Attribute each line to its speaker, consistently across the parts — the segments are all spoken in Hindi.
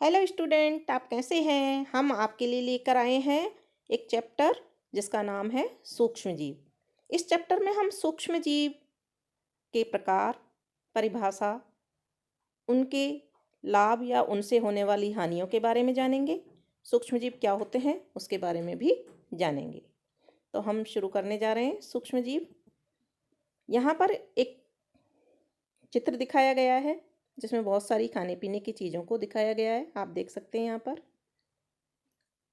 Speaker 1: हेलो स्टूडेंट, आप कैसे हैं। हम आपके लिए लेकर आए हैं एक चैप्टर जिसका नाम है सूक्ष्म जीव। इस चैप्टर में हम सूक्ष्म जीव के प्रकार, परिभाषा, उनके लाभ या उनसे होने वाली हानियों के बारे में जानेंगे। सूक्ष्म जीव क्या होते हैं उसके बारे में भी जानेंगे। तो हम शुरू करने जा रहे हैं सूक्ष्म जीव। यहाँ पर एक चित्र दिखाया गया है जिसमें बहुत सारी खाने पीने की चीज़ों को दिखाया गया है, आप देख सकते हैं यहाँ पर।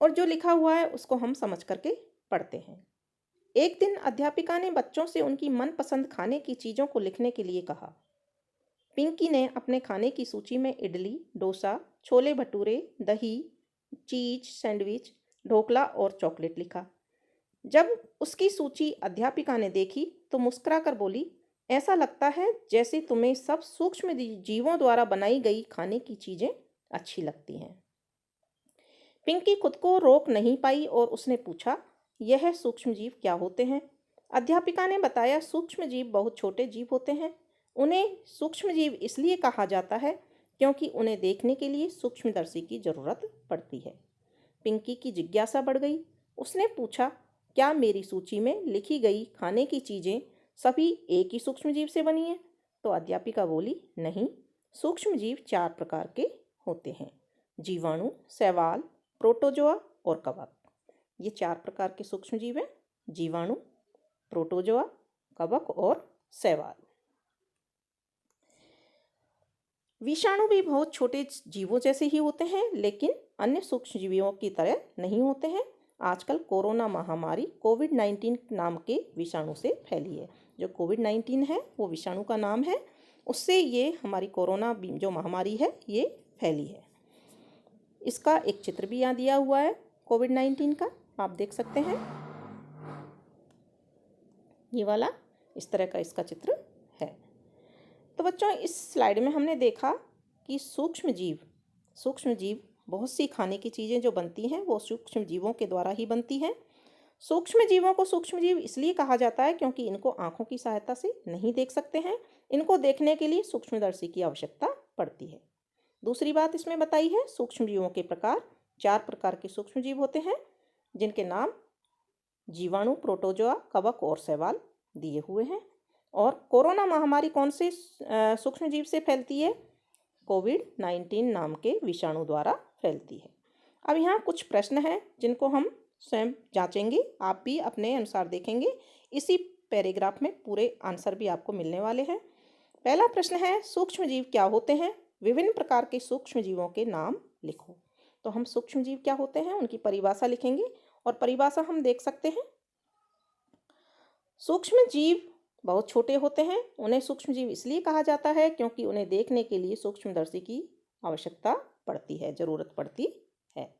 Speaker 1: और जो लिखा हुआ है उसको हम समझ करके पढ़ते हैं। एक दिन अध्यापिका ने बच्चों से उनकी मनपसंद खाने की चीज़ों को लिखने के लिए कहा। पिंकी ने अपने खाने की सूची में इडली, डोसा, छोले भटूरे, दही, चीज सैंडविच, ढोकला और चॉकलेट लिखा। जब उसकी सूची अध्यापिका ने देखी तो मुस्कुराकर बोली, ऐसा लगता है जैसे तुम्हें सब सूक्ष्म जीवों द्वारा बनाई गई खाने की चीज़ें अच्छी लगती हैं। पिंकी खुद को रोक नहीं पाई और उसने पूछा, यह सूक्ष्म जीव क्या होते हैं। अध्यापिका ने बताया, सूक्ष्म जीव बहुत छोटे जीव होते हैं। उन्हें सूक्ष्म जीव इसलिए कहा जाता है क्योंकि उन्हें देखने के लिए सूक्ष्मदर्शी की जरूरत पड़ती है। पिंकी की जिज्ञासा बढ़ गई। उसने पूछा, क्या मेरी सूची में लिखी गई खाने की चीज़ें सभी एक ही सूक्ष्म जीव से बनी हैं? तो अध्यापिका बोली, नहीं, सूक्ष्म जीव 4 प्रकार के होते हैं: जीवाणु, शैवाल, प्रोटोजोआ और कवक। ये 4 प्रकार के सूक्ष्म जीव हैं: जीवाणु, प्रोटोजोआ, कवक और शैवाल। विषाणु भी बहुत छोटे जीवों जैसे ही होते हैं, लेकिन अन्य सूक्ष्म जीवियों की तरह नहीं होते हैं। आजकल कोरोना महामारी कोविड-19 नाम के विषाणु से फैली है। जो कोविड-19 है वो विषाणु का नाम है, उससे ये हमारी कोरोना जो महामारी है ये फैली है। इसका एक चित्र भी यहाँ दिया हुआ है कोविड-19 का, आप देख सकते हैं। ये वाला इस तरह का इसका चित्र है। तो बच्चों, इस स्लाइड में हमने देखा कि सूक्ष्म जीव बहुत सी खाने की चीज़ें जो बनती हैं वो सूक्ष्म जीवों के द्वारा ही बनती हैं। सूक्ष्म जीवों को सूक्ष्म जीव इसलिए कहा जाता है क्योंकि इनको आंखों की सहायता से नहीं देख सकते हैं। इनको देखने के लिए सूक्ष्मदर्शी की आवश्यकता पड़ती है। दूसरी बात इसमें बताई है, सूक्ष्म जीवों के प्रकार। 4 प्रकार के सूक्ष्म जीव होते हैं जिनके नाम जीवाणु, प्रोटोजोआ, कवक और शैवाल दिए हुए हैं। और कोरोना महामारी कौन से सूक्ष्म जीव से फैलती है? कोविड-19 नाम के विषाणु द्वारा फैलती है। अब यहाँ कुछ प्रश्न हैं जिनको हम स्वयं जांचेंगे, आप भी अपने अनुसार देखेंगे। इसी पैराग्राफ में पूरे आंसर भी आपको मिलने वाले हैं। पहला प्रश्न है, सूक्ष्म जीव क्या होते हैं? विभिन्न प्रकार के सूक्ष्म जीवों के नाम लिखो। तो हम सूक्ष्म जीव क्या होते हैं उनकी परिभाषा लिखेंगे, और परिभाषा हम देख सकते हैं। सूक्ष्म जीव बहुत छोटे होते हैं। उन्हें सूक्ष्म जीव इसलिए कहा जाता है क्योंकि उन्हें देखने के लिए सूक्ष्मदर्शी की आवश्यकता पड़ती है, जरूरत पड़ती है।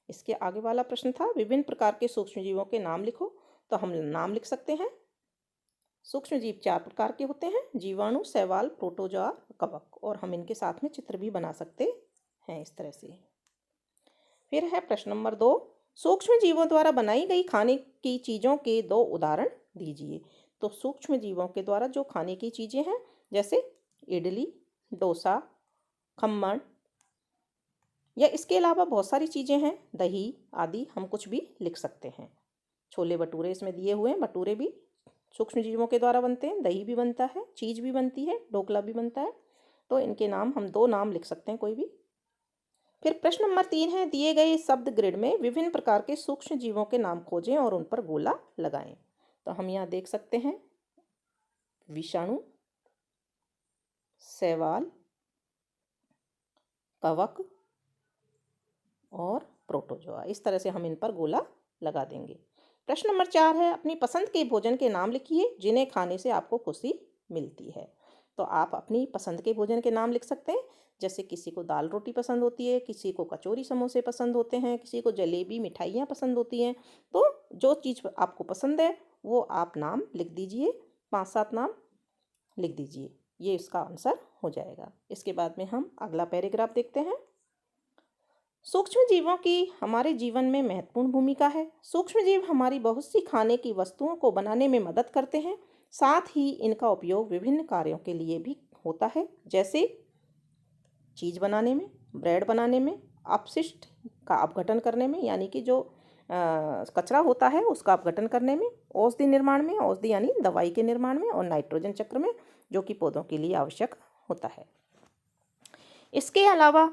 Speaker 1: इसके आगे वाला प्रश्न था, विभिन्न प्रकार के सूक्ष्म जीवों के नाम लिखो। तो हम नाम लिख सकते हैं। सूक्ष्म जीव 4 प्रकार के होते हैं: जीवाणु, शैवाल, प्रोटोजोआ, कवक। और हम इनके साथ में चित्र भी बना सकते हैं इस तरह से। फिर है प्रश्न नंबर 2, सूक्ष्म जीवों द्वारा बनाई गई खाने की चीज़ों के 2 उदाहरण दीजिए। तो सूक्ष्म जीवों के द्वारा जो खाने की चीज़ें हैं, जैसे इडली, डोसा, खम्मन, या इसके अलावा बहुत सारी चीज़ें हैं, दही आदि, हम कुछ भी लिख सकते हैं। छोले भटूरे इसमें दिए हुए हैं, भटूरे भी सूक्ष्म जीवों के द्वारा बनते हैं। दही भी बनता है, चीज़ भी बनती है, ढोकला भी बनता है। तो इनके नाम हम 2 नाम लिख सकते हैं कोई भी। फिर प्रश्न नंबर 3 है, दिए गए शब्द ग्रिड में विभिन्न प्रकार के सूक्ष्म जीवों के नाम खोजें और उन पर गोला लगाएं। तो हम यहाँ देख सकते हैं विषाणु, शैवाल, कवक और प्रोटोजोआ। इस तरह से हम इन पर गोला लगा देंगे। प्रश्न नंबर 4 है, अपनी पसंद के भोजन के नाम लिखिए जिन्हें खाने से आपको खुशी मिलती है। तो आप अपनी पसंद के भोजन के नाम लिख सकते हैं। जैसे किसी को दाल रोटी पसंद होती है, किसी को कचौरी समोसे पसंद होते हैं, किसी को जलेबी मिठाइयाँ पसंद होती हैं। तो जो चीज़ आपको पसंद है वो आप नाम लिख दीजिए, 5-7 नाम लिख दीजिए। ये इसका आंसर हो जाएगा। इसके बाद में हम अगला पैराग्राफ देखते हैं। सूक्ष्म जीवों की हमारे जीवन में महत्वपूर्ण भूमिका है। सूक्ष्म जीव हमारी बहुत सी खाने की वस्तुओं को बनाने में मदद करते हैं। साथ ही इनका उपयोग विभिन्न कार्यों के लिए भी होता है, जैसे चीज़ बनाने में, ब्रेड बनाने में, अपशिष्ट का अपघटन करने में, यानी कि जो कचरा होता है उसका अपघटन करने में, औषधि निर्माण में, औषधि यानी दवाई के निर्माण में, और नाइट्रोजन चक्र में जो कि पौधों के लिए आवश्यक होता है। इसके अलावा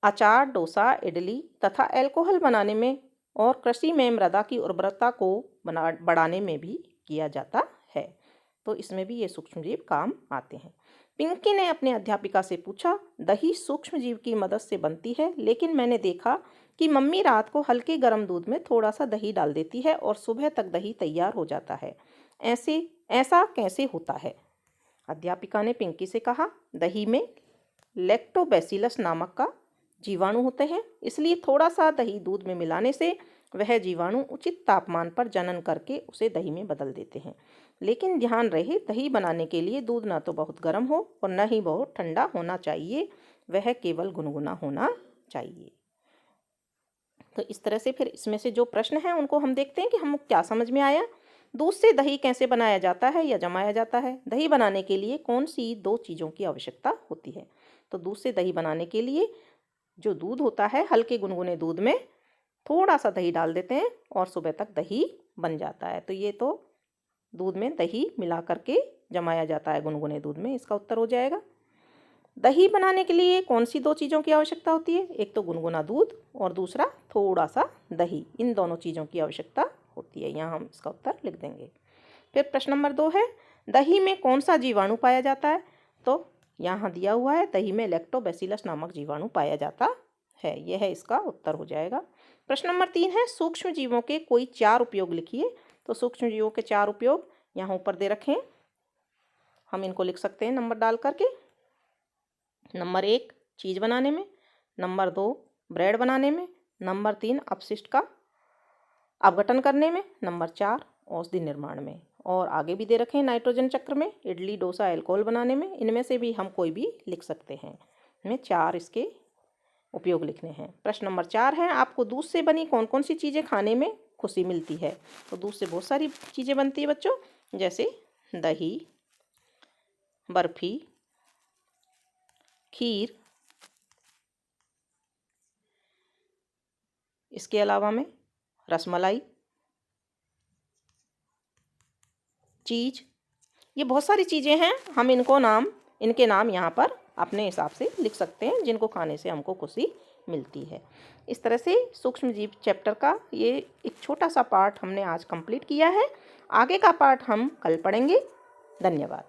Speaker 1: अचार, डोसा, इडली तथा अल्कोहल बनाने में और कृषि में मृदा की उर्वरता को बढ़ाने में भी किया जाता है। तो इसमें भी ये सूक्ष्मजीव काम आते हैं। पिंकी ने अपनी अध्यापिका से पूछा, दही सूक्ष्मजीव की मदद से बनती है, लेकिन मैंने देखा कि मम्मी रात को हल्के गर्म दूध में थोड़ा सा दही डाल देती है और सुबह तक दही तैयार हो जाता है। ऐसा कैसे होता है? अध्यापिका ने पिंकी से कहा, दही में लैक्टोबैसिलस नामक का जीवाणु होते हैं, इसलिए थोड़ा सा दही दूध में मिलाने से वह जीवाणु उचित तापमान पर जनन करके उसे दही में बदल देते हैं। लेकिन ध्यान रहे, दही बनाने के लिए दूध ना तो बहुत गर्म हो और न ही बहुत ठंडा होना चाहिए, वह केवल गुनगुना होना चाहिए। तो इस तरह से फिर इसमें से जो प्रश्न हैं उनको हम देखते हैं कि हम क्या समझ में आया। दूध से दही कैसे बनाया जाता है या जमाया जाता है? दही बनाने के लिए कौन सी 2 चीज़ों की आवश्यकता होती है? तो दूध से दही बनाने के लिए जो दूध होता है, हल्के गुनगुने दूध में थोड़ा सा दही डाल देते हैं और सुबह तक दही बन जाता है। तो ये तो दूध में दही मिला करके जमाया जाता है गुनगुने दूध में, इसका उत्तर हो जाएगा। दही बनाने के लिए कौन सी 2 चीज़ों की आवश्यकता होती है? एक तो गुनगुना दूध और दूसरा थोड़ा सा दही। इन दोनों चीज़ों की आवश्यकता होती है। यहाँ हम इसका उत्तर लिख देंगे। फिर प्रश्न नंबर 2 है, दही में कौन सा जीवाणु पाया जाता है? तो यहाँ दिया हुआ है, दही में लैक्टोबैसिलस नामक जीवाणु पाया जाता है। यह इसका उत्तर हो जाएगा। प्रश्न नंबर 3 है, सूक्ष्म जीवों के कोई 4 उपयोग लिखिए। तो सूक्ष्म जीवों के 4 उपयोग यहाँ ऊपर दे रखे हैं, हम इनको लिख सकते हैं नंबर डाल करके। नंबर 1 चीज़ बनाने में, नंबर 2 ब्रेड बनाने में, नंबर 3 अपशिष्ट का अपघटन करने में, नंबर 4 औषधि निर्माण में। और आगे भी दे रखे हैं नाइट्रोजन चक्र में, इडली, डोसा, अल्कोहल बनाने में। इनमें से भी हम कोई भी लिख सकते हैं। हमें 4 इसके उपयोग लिखने हैं। प्रश्न नंबर 4 है, आपको दूध से बनी कौन कौन सी चीज़ें खाने में खुशी मिलती है? तो दूध से बहुत सारी चीज़ें बनती है बच्चों, जैसे दही, बर्फी, खीर, इसके अलावा में रसमलाई, चीज़, ये बहुत सारी चीज़ें हैं। हम इनके नाम यहाँ पर अपने हिसाब से लिख सकते हैं, जिनको खाने से हमको खुशी मिलती है। इस तरह से सूक्ष्मजीव चैप्टर का ये एक छोटा सा पार्ट हमने आज कंप्लीट किया है। आगे का पार्ट हम कल पढ़ेंगे। धन्यवाद।